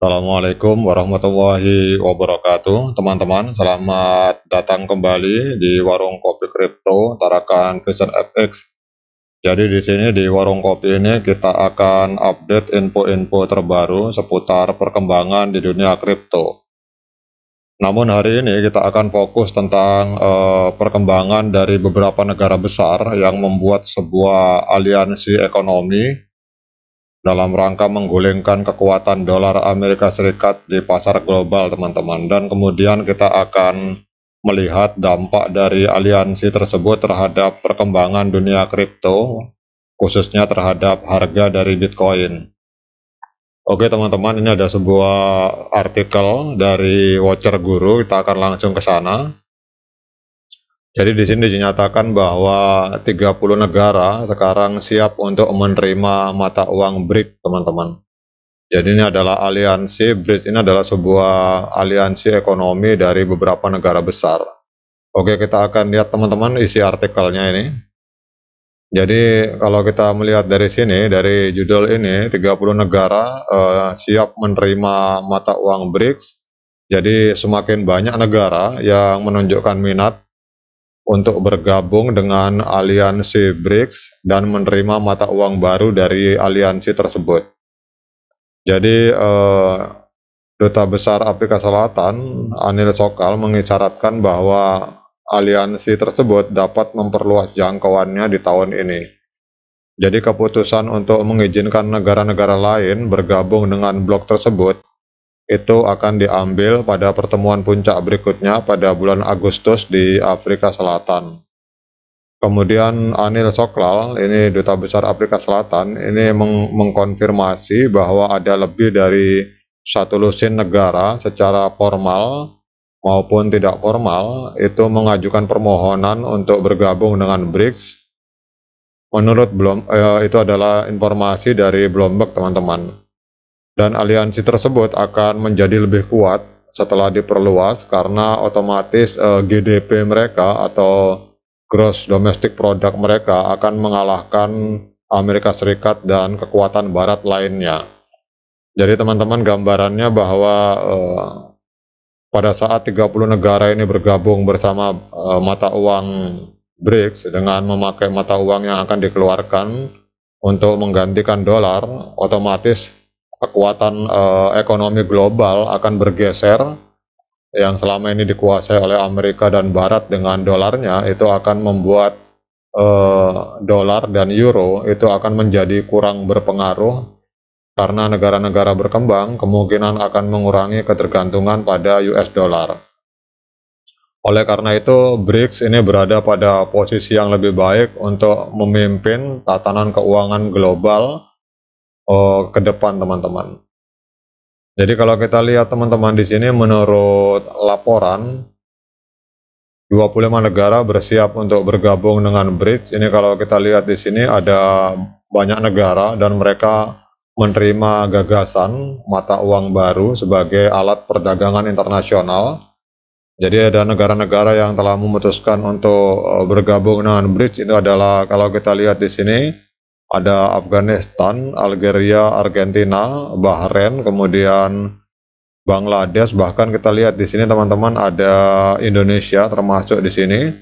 Assalamualaikum warahmatullahi wabarakatuh, teman-teman. Selamat datang kembali di Warung Kopi Kripto Tarakan Vision FX. Jadi di sini di Warung Kopi ini kita akan update info-info terbaru seputar perkembangan di dunia kripto. Namun hari ini kita akan fokus tentang perkembangan dari beberapa negara besar yang membuat sebuah aliansi ekonomi dalam rangka menggulingkan kekuatan dolar Amerika Serikat di pasar global, teman-teman. Dan kemudian kita akan melihat dampak dari aliansi tersebut terhadap perkembangan dunia kripto, khususnya terhadap harga dari Bitcoin. Oke teman-teman, ini ada sebuah artikel dari Watcher Guru, kita akan langsung ke sana. Jadi di sini dinyatakan bahwa 30 negara sekarang siap untuk menerima mata uang BRIC, teman-teman. Jadi ini adalah aliansi, BRIC ini adalah sebuah aliansi ekonomi dari beberapa negara besar. Oke, kita akan lihat teman-teman isi artikelnya ini. Jadi kalau kita melihat dari sini, dari judul ini, 30 negara siap menerima mata uang BRICS. Jadi semakin banyak negara yang menunjukkan minat untuk bergabung dengan aliansi BRICS dan menerima mata uang baru dari aliansi tersebut. Jadi Duta Besar Afrika Selatan Anil Sokal mengisyaratkan bahwa aliansi tersebut dapat memperluas jangkauannya di tahun ini. Jadi keputusan untuk mengizinkan negara-negara lain bergabung dengan blok tersebut itu akan diambil pada pertemuan puncak berikutnya pada bulan Agustus di Afrika Selatan. Kemudian Anil Soklal, ini Duta Besar Afrika Selatan, ini mengkonfirmasi bahwa ada lebih dari satu lusin negara secara formal maupun tidak formal itu mengajukan permohonan untuk bergabung dengan BRICS. Menurut itu adalah informasi dari Bloomberg, teman-teman. Dan aliansi tersebut akan menjadi lebih kuat setelah diperluas karena otomatis GDP mereka atau Gross Domestic Product mereka akan mengalahkan Amerika Serikat dan kekuatan barat lainnya. Jadi teman-teman, gambarannya bahwa pada saat 30 negara ini bergabung bersama mata uang BRICS dengan memakai mata uang yang akan dikeluarkan untuk menggantikan dolar, otomatis kekuatan ekonomi global akan bergeser. Yang selama ini dikuasai oleh Amerika dan Barat dengan dolarnya, itu akan membuat dolar dan euro itu akan menjadi kurang berpengaruh karena negara-negara berkembang kemungkinan akan mengurangi ketergantungan pada US dollar. Oleh karena itu, BRICS ini berada pada posisi yang lebih baik untuk memimpin tatanan keuangan global ke depan, teman-teman. Jadi kalau kita lihat teman-teman di sini, menurut laporan 25 negara bersiap untuk bergabung dengan BRICS. Ini kalau kita lihat di sini ada banyak negara dan mereka menerima gagasan mata uang baru sebagai alat perdagangan internasional. Jadi ada negara-negara yang telah memutuskan untuk bergabung dengan BRICS. Itu adalah kalau kita lihat di sini ada Afghanistan, Algeria, Argentina, Bahrain, kemudian Bangladesh, bahkan kita lihat di sini teman-teman ada Indonesia termasuk di sini.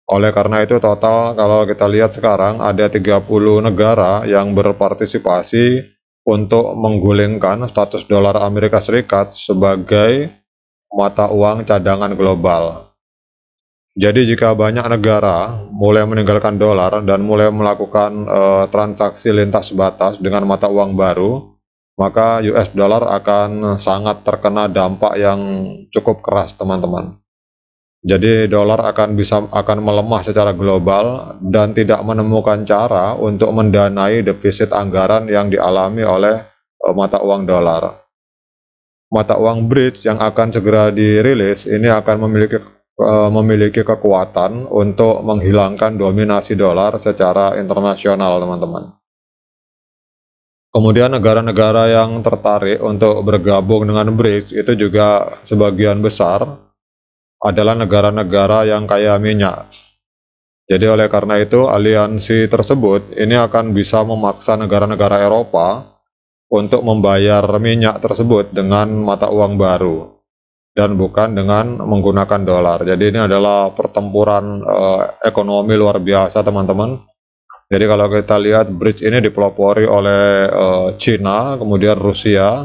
Oleh karena itu total kalau kita lihat sekarang ada 30 negara yang berpartisipasi untuk menggulingkan status dolar Amerika Serikat sebagai mata uang cadangan global. Jadi jika banyak negara mulai meninggalkan dolar dan mulai melakukan transaksi lintas batas dengan mata uang baru, maka US dollar akan sangat terkena dampak yang cukup keras, teman-teman. Jadi dolar akan melemah secara global dan tidak menemukan cara untuk mendanai defisit anggaran yang dialami oleh mata uang dolar. Mata uang BRICS yang akan segera dirilis ini akan memiliki kekuatan untuk menghilangkan dominasi dolar secara internasional, teman-teman. Kemudian negara-negara yang tertarik untuk bergabung dengan BRICS itu juga sebagian besar adalah negara-negara yang kaya minyak. Jadi oleh karena itu aliansi tersebut ini akan bisa memaksa negara-negara Eropa untuk membayar minyak tersebut dengan mata uang baru dan bukan dengan menggunakan dolar. Jadi ini adalah pertempuran ekonomi luar biasa, teman-teman. Jadi kalau kita lihat bridge ini dipelopori oleh Cina, kemudian Rusia,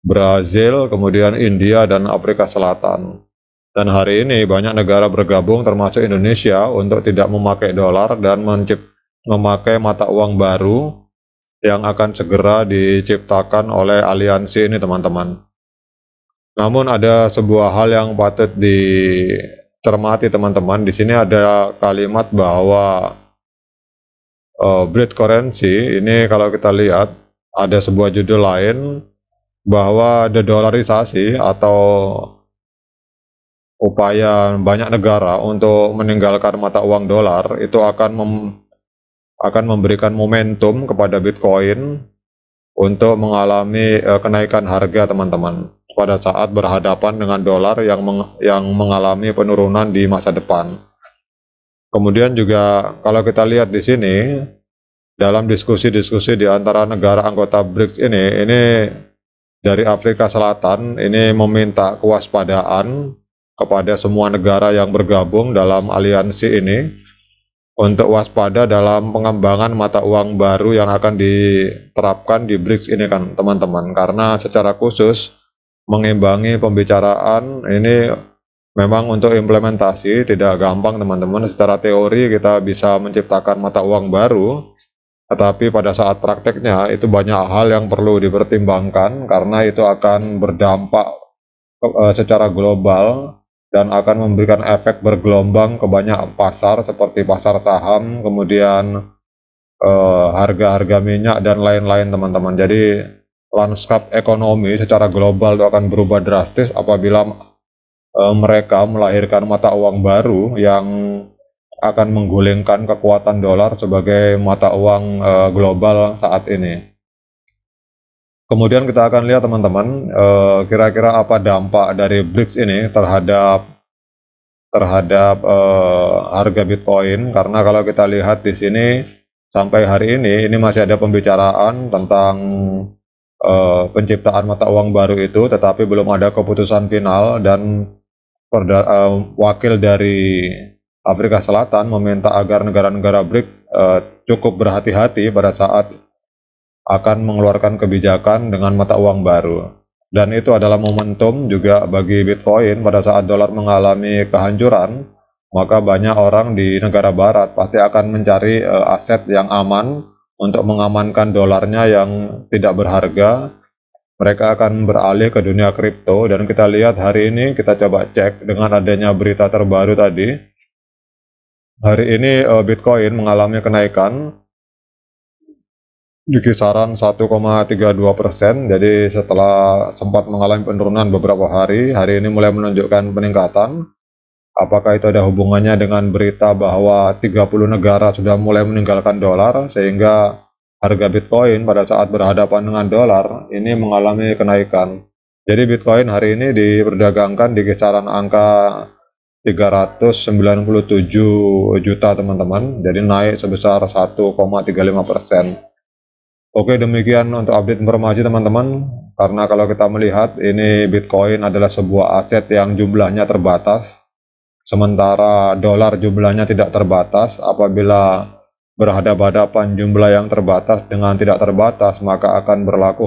Brazil, kemudian India dan Afrika Selatan. Dan hari ini banyak negara bergabung termasuk Indonesia untuk tidak memakai dolar dan memakai mata uang baru yang akan segera diciptakan oleh aliansi ini, teman-teman. Namun ada sebuah hal yang patut dicermati, teman-teman. Di sini ada kalimat bahwa bridge currency ini, kalau kita lihat ada sebuah judul lain bahwa dedolarisasi atau upaya banyak negara untuk meninggalkan mata uang dolar itu akan memberikan momentum kepada Bitcoin untuk mengalami kenaikan harga, teman-teman, pada saat berhadapan dengan dolar yang mengalami penurunan di masa depan. Kemudian juga kalau kita lihat di sini dalam diskusi-diskusi di antara negara anggota BRICS ini dari Afrika Selatan ini meminta kewaspadaan kepada semua negara yang bergabung dalam aliansi ini untuk waspada dalam pengembangan mata uang baru yang akan diterapkan di BRICS ini, kan, teman-teman, karena secara khusus mengimbangi pembicaraan ini memang untuk implementasi tidak gampang, teman-teman. Secara teori kita bisa menciptakan mata uang baru, tetapi pada saat prakteknya itu banyak hal yang perlu dipertimbangkan karena itu akan berdampak secara global dan akan memberikan efek bergelombang ke banyak pasar seperti pasar saham, kemudian harga-harga minyak dan lain-lain, teman-teman. Jadi lanskap ekonomi secara global itu akan berubah drastis apabila mereka melahirkan mata uang baru yang akan menggulingkan kekuatan dolar sebagai mata uang global saat ini. Kemudian kita akan lihat, teman-teman, kira-kira apa dampak dari BRICS ini terhadap harga Bitcoin. Karena kalau kita lihat di sini sampai hari ini masih ada pembicaraan tentang penciptaan mata uang baru itu, tetapi belum ada keputusan final, dan wakil dari Afrika Selatan meminta agar negara-negara BRICS cukup berhati-hati pada saat akan mengeluarkan kebijakan dengan mata uang baru. Dan itu adalah momentum juga bagi Bitcoin pada saat dolar mengalami kehancuran, maka banyak orang di negara barat pasti akan mencari aset yang aman untuk mengamankan dolarnya yang tidak berharga. Mereka akan beralih ke dunia kripto, dan kita lihat hari ini, kita coba cek dengan adanya berita terbaru tadi. Hari ini Bitcoin mengalami kenaikan di kisaran 1,32%. Jadi setelah sempat mengalami penurunan beberapa hari ini mulai menunjukkan peningkatan. Apakah itu ada hubungannya dengan berita bahwa 30 negara sudah mulai meninggalkan dolar sehingga harga Bitcoin pada saat berhadapan dengan dolar ini mengalami kenaikan. Jadi Bitcoin hari ini diperdagangkan di kisaran angka 397 juta, teman-teman. Jadi naik sebesar 1,35%. Oke, demikian untuk update informasi, teman-teman. Karena kalau kita melihat ini Bitcoin adalah sebuah aset yang jumlahnya terbatas, sementara dolar jumlahnya tidak terbatas. Apabila berhadapan jumlah yang terbatas dengan tidak terbatas, maka akan berlaku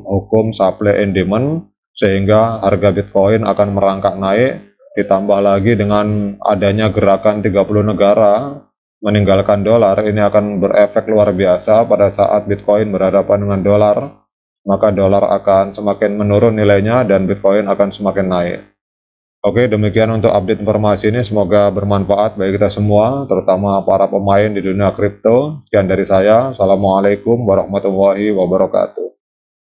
hukum supply and demand, sehingga harga Bitcoin akan merangkak naik. Ditambah lagi dengan adanya gerakan 30 negara meninggalkan dolar, ini akan berefek luar biasa. Pada saat Bitcoin berhadapan dengan dolar, maka dolar akan semakin menurun nilainya dan Bitcoin akan semakin naik. Oke, demikian untuk update informasi ini. Semoga bermanfaat bagi kita semua, terutama para pemain di dunia kripto. Sekian dari saya. Assalamualaikum warahmatullahi wabarakatuh.